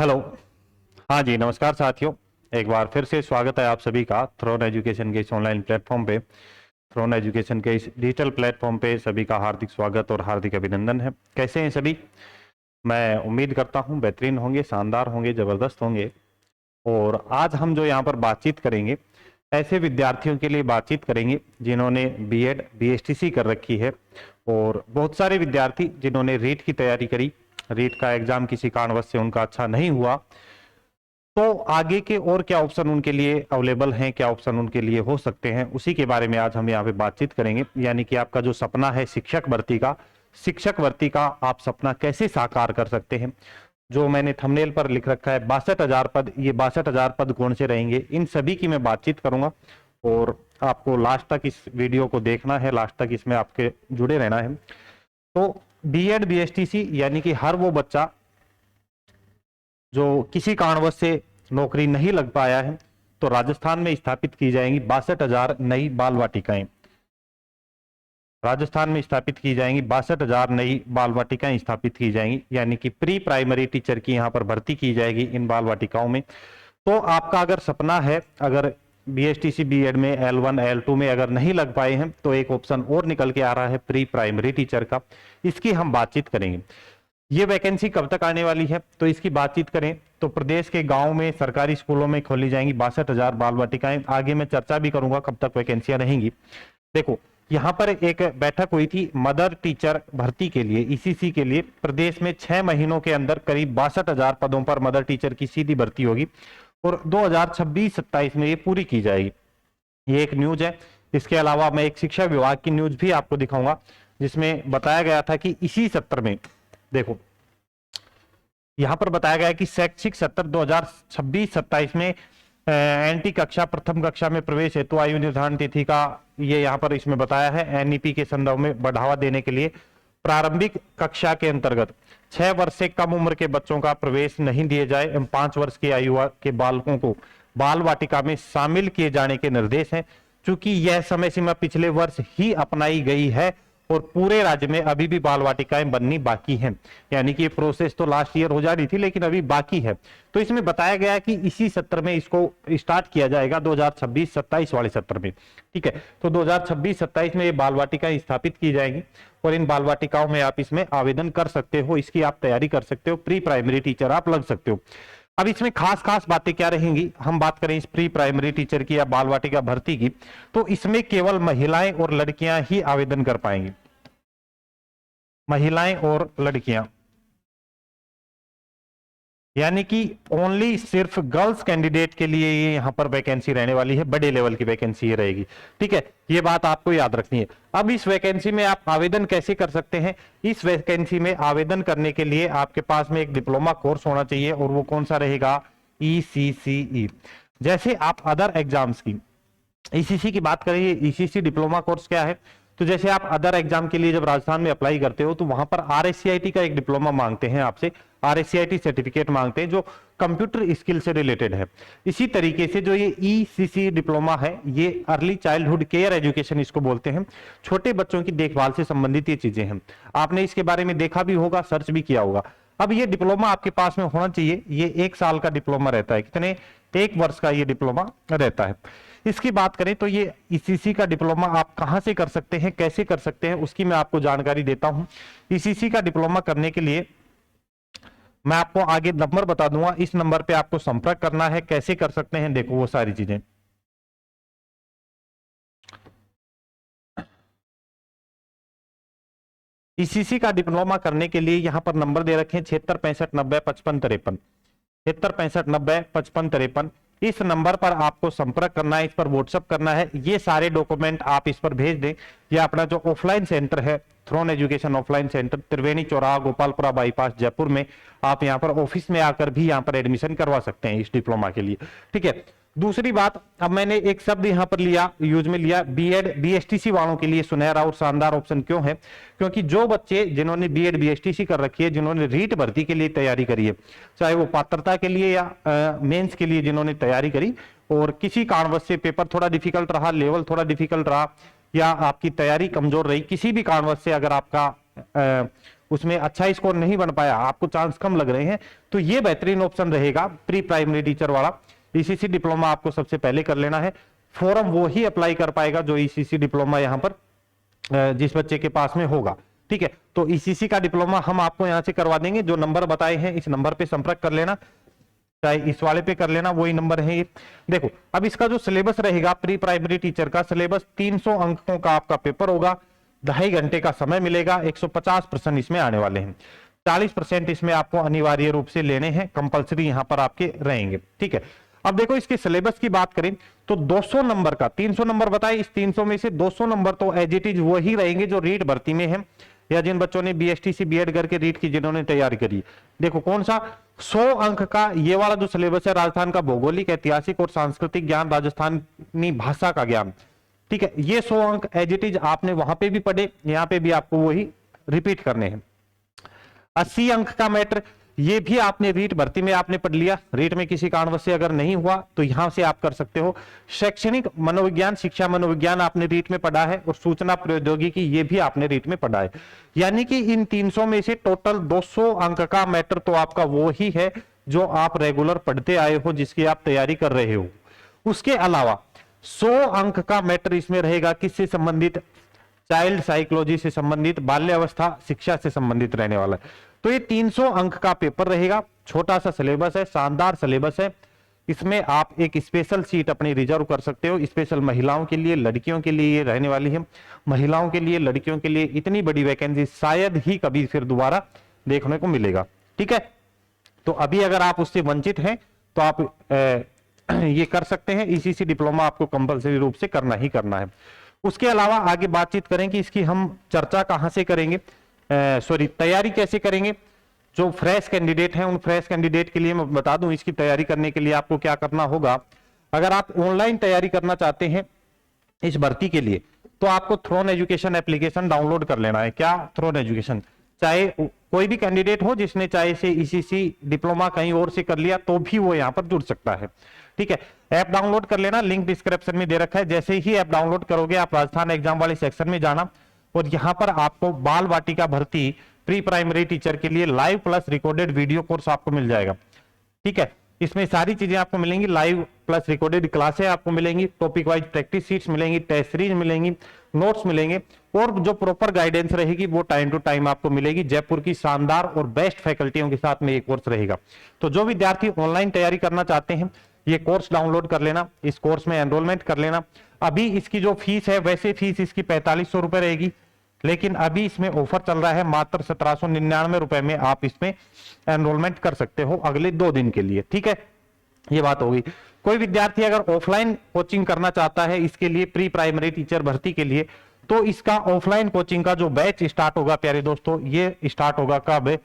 Hello. हाँ जी, नमस्कार साथियों। एक बार फिर से स्वागत है आप सभी का थ्रोन एजुकेशन के इस ऑनलाइन प्लेटफॉर्म पे। थ्रोन एजुकेशन के इस डिजिटल प्लेटफॉर्म पे सभी का हार्दिक स्वागत और हार्दिक अभिनंदन है। कैसे हैं सभी? मैं उम्मीद करता हूँ बेहतरीन होंगे, शानदार होंगे, जबरदस्त होंगे। और आज हम जो यहाँ पर बातचीत करेंगे, ऐसे विद्यार्थियों के लिए बातचीत करेंगे जिन्होंने बीएड बीएसटीसी कर रखी है, और बहुत सारे विद्यार्थी जिन्होंने रीट की तैयारी करी, रीट का एग्जाम किसी कारणवश से उनका अच्छा नहीं हुआ, तो आगे के और क्या ऑप्शन उनके लिए अवेलेबल हैं, क्या ऑप्शन उनके लिए हो सकते हैं, उसी के बारे में आज हम यहाँ पे बातचीत करेंगे। यानी कि आपका जो सपना है शिक्षक भर्ती का आप सपना कैसे साकार कर सकते हैं। जो मैंने थंबनेल पर लिख रखा है 62,000 पद, ये 62,000 पद कौन से रहेंगे, इन सभी की मैं बातचीत करूंगा। और आपको लास्ट तक इस वीडियो को देखना है, लास्ट तक इसमें आपके जुड़े रहना है। तो बीएड बीएसटीसी यानी कि हर वो बच्चा जो किसी कारणवश से नौकरी नहीं लग पाया है, तो राजस्थान में स्थापित की जाएंगी 62,000 नई बाल वाटिकाएं। राजस्थान में स्थापित की जाएंगी 62,000 नई बाल वाटिकाएं स्थापित की जाएंगी, यानी कि प्री प्राइमरी टीचर की यहां पर भर्ती की जाएगी इन बाल वाटिकाओं में। तो आपका अगर सपना है, अगर बीएसटीसी बीएड में L1 L2 में अगर नहीं लग पाए हैं, तो एक ऑप्शन और निकल के आ रहा है प्री प्राइमरी टीचर का। इसकी हम बातचीत करेंगे। ये वैकेंसी कब तक आने वाली है, तो इसकी बातचीत करें तो प्रदेश के गांव में सरकारी स्कूलों में खोली जाएंगी 62,000 बाल वाटिकाएं। आगे मैं चर्चा भी करूंगा कब तक वैकेंसियां रहेंगी। देखो, यहाँ पर एक बैठक हुई थी मदर टीचर भर्ती के लिए, ईसीसी के लिए। प्रदेश में 6 महीनों के अंदर करीब 62,000 पदों पर मदर टीचर की सीधी भर्ती होगी, और 2026-27 में ये पूरी की जाएगी। ये एक न्यूज है। इसके अलावा मैं एक शिक्षा विभाग की न्यूज भी आपको दिखाऊंगा, जिसमें बताया गया था कि इसी सत्र में, देखो यहां पर बताया गया है कि शैक्षिक सत्र 2026-27 में एनटी कक्षा प्रथम कक्षा में प्रवेश हेतु आयु निर्धारण तिथि का ये यहाँ पर इसमें बताया है। एनईपी के संदर्भ में बढ़ावा देने के लिए प्रारंभिक कक्षा के अंतर्गत 6 वर्ष से कम उम्र के बच्चों का प्रवेश नहीं दिए जाए एवं 5 वर्ष की आयु के बालकों को बाल वाटिका में शामिल किए जाने के निर्देश हैं। चूंकि यह समय सीमा पिछले वर्ष ही अपनाई गई है और पूरे राज्य में अभी भी बाल वाटिकाएं बननी बाकी हैं, यानी कि ये प्रोसेस तो लास्ट ईयर हो जा रही थी लेकिन अभी बाकी है। तो इसमें बताया गया है कि इसी सत्र में इसको स्टार्ट किया जाएगा, 2026-27 वाले सत्र में। ठीक है, तो 2026-27 में ये बाल वाटिकाएं स्थापित की जाएंगी, और इन बाल वाटिकाओं में आप इसमें आवेदन कर सकते हो, इसकी आप तैयारी कर सकते हो, प्री प्राइमरी टीचर आप लग सकते हो। अब इसमें खास खास बातें क्या रहेंगी, हम बात करें इस प्री प्राइमरी टीचर की या बाल वाटिका भर्ती की, तो इसमें केवल महिलाएं और लड़कियां ही आवेदन कर पाएंगी। महिलाएं और लड़कियां, यानी कि ओनली सिर्फ गर्ल्स कैंडिडेट के लिए ये यहां पर वैकेंसी रहने वाली है, बड़े लेवल की वैकेंसी ये रहेगी। ठीक है, ये बात आपको याद रखनी है। अब इस वैकेंसी में आप आवेदन कैसे कर सकते हैं? इस वैकेंसी में आवेदन करने के लिए आपके पास में एक डिप्लोमा कोर्स होना चाहिए, और वो कौन सा रहेगा? ECCE। जैसे आप अदर एग्जाम्स की ईसीसी की बात करें, ईसीसी डिप्लोमा कोर्स क्या है? तो जैसे आप अदर एग्जाम के लिए जब राजस्थान में अप्लाई करते हो, तो वहां पर RSCIT का एक डिप्लोमा मांगते हैं आपसे, RSCIT सर्टिफिकेट मांगते हैं जो कंप्यूटर स्किल से रिलेटेड है। इसी तरीके से जो ये ECC डिप्लोमा है, ये अर्ली चाइल्डहुड केयर एजुकेशन इसको बोलते हैं, छोटे बच्चों की देखभाल से संबंधित ये चीजें हैं। आपने इसके बारे में देखा भी होगा, सर्च भी किया होगा। अब ये डिप्लोमा आपके पास में होना चाहिए। ये 1 साल का डिप्लोमा रहता है। कितने? 1 वर्ष का ये डिप्लोमा रहता है। इसकी बात करें तो ये ईसीसी का डिप्लोमा आप कहां से कर सकते हैं, कैसे कर सकते हैं, उसकी मैं आपको जानकारी देता हूं। ईसीसी का डिप्लोमा करने के लिए मैं आपको आगे नंबर बता दूंगा, इस नंबर पे आपको संपर्क करना है। कैसे कर सकते हैं, देखो वो सारी चीजें। ईसीसी का डिप्लोमा करने के लिए यहां पर नंबर दे रखे हैं 7665905553, 7665905553। इस नंबर पर आपको संपर्क करना है, इस पर व्हाट्सएप करना है। ये सारे डॉक्यूमेंट आप इस पर भेज दें। ये अपना जो ऑफलाइन सेंटर है, थ्रोन एजुकेशन ऑफलाइन सेंटर, त्रिवेणी चौराहा, गोपालपुरा बाईपास, जयपुर में, आप यहाँ पर ऑफिस में आकर भी यहाँ पर एडमिशन करवा सकते हैं इस डिप्लोमा के लिए। ठीक है, दूसरी बात, अब मैंने एक शब्द यहां पर लिया, यूज में लिया, बीएड बीएसटीसी वालों के लिए सुनहरा और शानदार ऑप्शन क्यों है? क्योंकि जो बच्चे जिन्होंने बीएड बीएसटीसी कर रखी है, जिन्होंने रीट भर्ती के लिए तैयारी करी है, चाहे वो पात्रता के लिए या मेंस के लिए जिन्होंने तैयारी करी, और किसी कारणवश से पेपर थोड़ा डिफिकल्ट रहा, लेवल थोड़ा डिफिकल्ट रहा, या आपकी तैयारी कमजोर रही, किसी भी कारणवश से अगर आपका उसमें अच्छा स्कोर नहीं बन पाया, आपको चांस कम लग रहे हैं, तो ये बेहतरीन ऑप्शन रहेगा प्री प्राइमरी टीचर वाला। ईसीसी डिप्लोमा आपको सबसे पहले कर लेना है। फॉर्म वो ही अप्लाई कर पाएगा जो ईसीसी डिप्लोमा यहाँ पर जिस बच्चे के पास में होगा। ठीक है, तो ईसीसी का डिप्लोमा हम आपको यहां से करवा देंगे। जो नंबर बताए हैं इस नंबर पे संपर्क कर लेना, चाहे इस वाले पे कर लेना, वही नंबर है ये। देखो अब इसका जो सिलेबस रहेगा प्री प्राइमरी टीचर का सिलेबस 300 अंकों का आपका पेपर होगा, 2.5 घंटे का समय मिलेगा, 150 प्रश्न इसमें आने वाले हैं, 40% इसमें आपको अनिवार्य रूप से लेने हैं, कंपलसरी यहां पर आपके रहेंगे। ठीक है, अब देखो इसके सिलेबस की बात करें तो 200 नंबर का, 300 नंबर बताए, इस 300 में से 200 नंबर तो एज इट इज वही रहेंगे जो रीट भर्ती में है, या जिन बच्चों ने बीएसटीसी बीएड करके रीट की जिन्होंने तैयारी करी। देखो कौन सा 100 अंक का ये वाला जो सिलेबस है, राजस्थान का भौगोलिक, ऐतिहासिक और सांस्कृतिक ज्ञान, राजस्थानी भाषा का ज्ञान। ठीक है, ये 100 अंक एज इट इज आपने वहां पे भी पढ़े, यहाँ पे भी आपको वही रिपीट करने हैं। 80 अंक का मैटर, ये भी आपने रीट भर्ती में आपने पढ़ लिया, रीट में किसी कारणवश से अगर नहीं हुआ तो यहां से आप कर सकते हो। शैक्षणिक मनोविज्ञान, शिक्षा मनोविज्ञान आपने रीट में पढ़ा है, और सूचना प्रौद्योगिकी ये भी आपने रीट में पढ़ा है। यानी कि इन 300 में से टोटल 200 अंक का मैटर तो आपका वो ही है जो आप रेगुलर पढ़ते आए हो, जिसकी आप तैयारी कर रहे हो। उसके अलावा 100 अंक का मैटर इसमें रहेगा किससे संबंधित, चाइल्ड साइकोलॉजी से संबंधित, बाल्यावस्था शिक्षा से संबंधित रहने वाला है। तो ये 300 अंक का पेपर रहेगा, छोटा सा सिलेबस है, शानदार सिलेबस है। इसमें आप एक स्पेशल सीट अपनी रिजर्व कर सकते हो, स्पेशल महिलाओं के लिए, लड़कियों के लिए ये रहने वाली है। महिलाओं के लिए, लड़कियों के लिए इतनी बड़ी वैकेंसी शायद ही कभी फिर दोबारा देखने को मिलेगा। ठीक है, तो अभी अगर आप उससे वंचित हैं तो आप ये कर सकते हैं। ईसीसी डिप्लोमा आपको कंपल्सरी रूप से करना ही करना है। उसके अलावा आगे बातचीत करें कि इसकी हम चर्चा कहां से करेंगे, तैयारी कैसे करेंगे। जो फ्रेश कैंडिडेट हैं उन फ्रेश कैंडिडेट के लिए मैं बता दूं, इसकी तैयारी करने के लिए आपको क्या करना होगा। अगर आप ऑनलाइन तैयारी करना चाहते हैं इस भर्ती के लिए, तो आपको थ्रोन एजुकेशन एप्लीकेशन डाउनलोड कर लेना है। क्या थ्रोन एजुकेशन, चाहे कोई भी कैंडिडेट हो जिसने चाहे से ईसीसी डिप्लोमा कहीं और से कर लिया तो भी वो यहाँ पर जुड़ सकता है। ठीक है, ऐप डाउनलोड कर लेना, लिंक डिस्क्रिप्शन में दे रखा है। जैसे ही ऐप डाउनलोड करोगे आप राजस्थान एग्जाम वाले सेक्शन में जाना, और यहाँ पर आपको बाल वाटिका भर्ती प्री प्राइमरी टीचर के लिए live plus recorded video course आपको मिल जाएगा। ठीक है, इसमें सारी चीजें आपको मिलेंगी, लाइव प्लस रिकॉर्डेड क्लासें आपको मिलेंगी, टॉपिक वाइज प्रैक्टिस शीट्स मिलेंगी, टेस्ट सीरीज मिलेंगी, नोट्स मिलेंगे, और जो प्रॉपर गाइडेंस रहेगी वो टाइम टू टाइम आपको मिलेगी। जयपुर की शानदार और बेस्ट फैकल्टियों के साथ में ये कोर्स रहेगा। तो जो विद्यार्थी ऑनलाइन तैयारी करना चाहते हैं ये कोर्स डाउनलोड कर लेना, इस कोर्स में एनरोलमेंट कर लेना। अभी इसकी जो फीस है, वैसे फीस इसकी 4500 रुपए रहेगी, लेकिन अभी इसमें ऑफर चल रहा है, मात्र 1799 रुपए में आप इसमें एनरोलमेंट कर सकते हो अगले 2 दिन के लिए। ठीक है, ये बात होगी। कोई विद्यार्थी अगर ऑफलाइन कोचिंग करना चाहता है इसके लिए, प्री प्राइमरी टीचर भर्ती के लिए, तो इसका ऑफलाइन कोचिंग का जो बैच स्टार्ट होगा प्यारे दोस्तों, ये स्टार्ट होगा कब,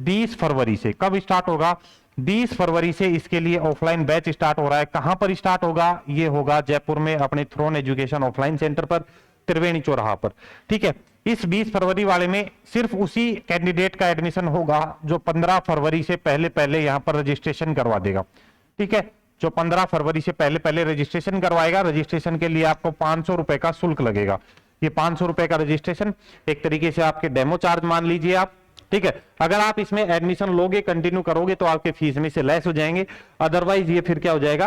20 फरवरी से। कब स्टार्ट होगा, 20 फरवरी से इसके लिए ऑफलाइन बैच स्टार्ट हो रहा है। कहां पर स्टार्ट होगा, ये होगा जयपुर में अपने थ्रोन एजुकेशन ऑफलाइन सेंटर पर, त्रिवेणी चौराहा पर। ठीक है, इस 20 फरवरी वाले में सिर्फ उसी कैंडिडेट का एडमिशन होगा जो 15 फरवरी से पहले पहले यहां पर रजिस्ट्रेशन करवा देगा। ठीक है, जो 15 फरवरी से पहले पहले रजिस्ट्रेशन करवाएगा, रजिस्ट्रेशन के लिए आपको 500 रुपए का शुल्क लगेगा। ये 500 रुपए का रजिस्ट्रेशन एक तरीके से आपके डेमो चार्ज मान लीजिए आप। ठीक है, अगर आप इसमें एडमिशन लोगे, कंटिन्यू करोगे तो आपके फीस में से लेस हो जाएंगे, अदरवाइज ये फिर क्या हो जाएगा,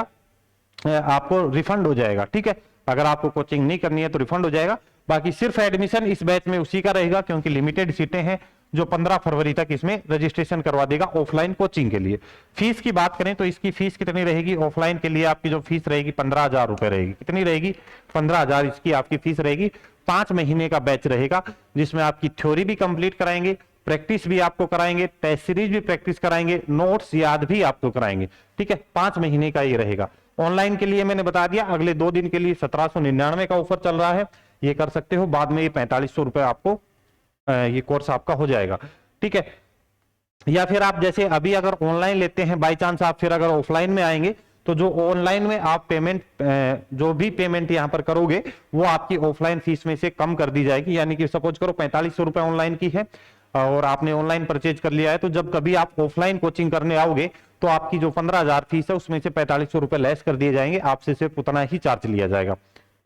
आपको रिफंड हो जाएगा। ठीक है, अगर आपको कोचिंग नहीं करनी है तो रिफंड हो जाएगा। बाकी सिर्फ एडमिशन इस बैच में उसी का रहेगा, क्योंकि लिमिटेड सीटें हैं, जो 15 फरवरी तक इसमें रजिस्ट्रेशन करवा देगा ऑफलाइन कोचिंग के लिए। फीस की बात करें तो इसकी फीस कितनी रहेगी, ऑफलाइन के लिए आपकी जो फीस रहेगी 15,000 रुपए रहेगी। कितनी रहेगी, 15,000 इसकी आपकी फीस रहेगी। 5 महीने का बैच रहेगा, जिसमें आपकी थ्योरी भी कंप्लीट कराएंगे, प्रैक्टिस भी आपको कराएंगे, टेस्ट सीरीज भी प्रैक्टिस कराएंगे, नोट्स याद भी आपको कराएंगे। ठीक है, 5 महीने का ये रहेगा। ऑनलाइन के लिए मैंने बता दिया, अगले 2 दिन के लिए 1799 का ऑफर चल रहा है, ये कर सकते हो। बाद में ये 4500 रुपए आपको ये कोर्स आपका हो जाएगा। ठीक है, या फिर आप जैसे अभी अगर ऑनलाइन लेते हैं, बाई चांस आप फिर अगर ऑफलाइन में आएंगे तो जो ऑनलाइन में आप पेमेंट, जो भी पेमेंट यहां पर करोगे वो आपकी ऑफलाइन फीस में से कम कर दी जाएगी। यानी कि सपोज करो 4500 रुपए ऑनलाइन की है और आपने ऑनलाइन परचेज कर लिया है, तो जब कभी आप ऑफलाइन कोचिंग करने आओगे तो आपकी जो 15,000 फीस है उसमें से 4500 रुपए लेस कर दिए जाएंगे, आपसे सिर्फ उतना ही चार्ज लिया जाएगा।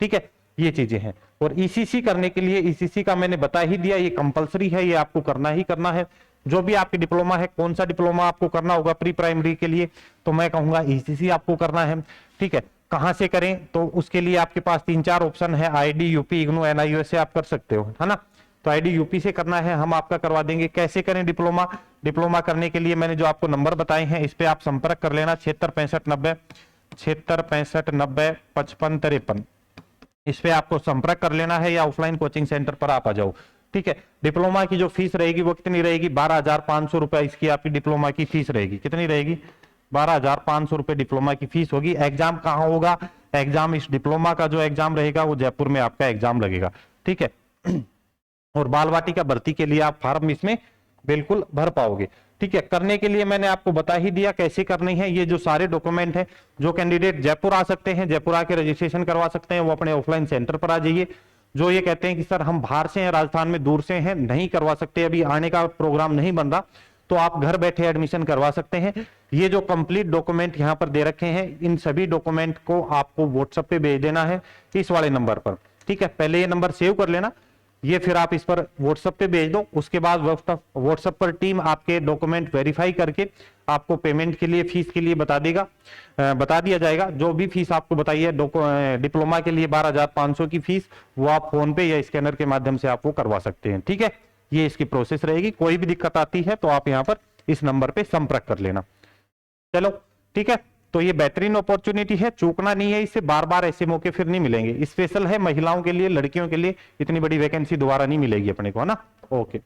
ठीक है, ये चीजें हैं। और ईसीसी करने के लिए, ईसीसी का मैंने बता ही दिया, ये कंपलसरी है, ये आपको करना ही करना है। जो भी आपकी डिप्लोमा है, कौन सा डिप्लोमा आपको करना होगा प्री प्राइमरी के लिए, तो मैं कहूंगा ईसीसी आपको करना है। ठीक है, कहां से करें, तो उसके लिए आपके पास 3-4 ऑप्शन है, आईडी, यूपी, इग्नू, एनआईओएस से आप कर सकते हो, है ना। तो आईडी यूपी से करना है, हम आपका करवा देंगे। कैसे करें डिप्लोमा, डिप्लोमा करने के लिए मैंने जो आपको नंबर बताए हैं इस पे आप संपर्क कर लेना, 766590 इस पे आपको संपर्क कर लेना है, या ऑफलाइन कोचिंग सेंटर पर आप आ जाओ। ठीक है, डिप्लोमा की जो फीस रहेगी वो कितनी रहेगी, 12,500 रुपए इसकी आपकी डिप्लोमा की फीस रहेगी। कितनी रहेगी, 12,500 रुपए डिप्लोमा की फीस होगी। एग्जाम कहाँ होगा, एग्जाम इस डिप्लोमा का जो एग्जाम रहेगा वो जयपुर में आपका एग्जाम लगेगा। ठीक है, और बाल वाटिका भर्ती के लिए आप फॉर्म इसमें बिल्कुल भर पाओगे। ठीक है, करने के लिए मैंने आपको बता ही दिया कैसे करनी है। ये जो सारे डॉक्यूमेंट हैं, जो कैंडिडेट जयपुर आ सकते हैं, जयपुर आके रजिस्ट्रेशन करवा सकते हैं, वो अपने ऑफलाइन सेंटर पर आ जाइए। जो ये कहते हैं कि सर हम बाहर से हैं, राजस्थान में दूर से हैं, नहीं करवा सकते, अभी आने का प्रोग्राम नहीं बन रहा, तो आप घर बैठे एडमिशन करवा सकते हैं। ये जो कंप्लीट डॉक्यूमेंट यहाँ पर दे रखे हैं, इन सभी डॉक्यूमेंट को आपको व्हाट्सएप पे भेज देना है इस वाले नंबर पर। ठीक है, पहले ये नंबर सेव कर लेना, ये फिर आप इस पर व्हाट्सएप पे भेज दो। उसके बाद व्हाट्सएप पर टीम आपके डॉक्यूमेंट वेरीफाई करके आपको पेमेंट के लिए, फीस के लिए बता दिया जाएगा। जो भी फीस आपको बताई है डिप्लोमा के लिए 12,500 की फीस, वो आप फोन पे या स्कैनर के माध्यम से आप वो करवा सकते हैं। ठीक है, ये इसकी प्रोसेस रहेगी। कोई भी दिक्कत आती है तो आप यहाँ पर इस नंबर पे संपर्क कर लेना। चलो ठीक है, तो ये बेहतरीन अपॉर्चुनिटी है, चूकना नहीं है इससे, बार बार ऐसे मौके फिर नहीं मिलेंगे। स्पेशल है महिलाओं के लिए, लड़कियों के लिए, इतनी बड़ी वैकेंसी दोबारा नहीं मिलेगी अपने को, है ना। ओके।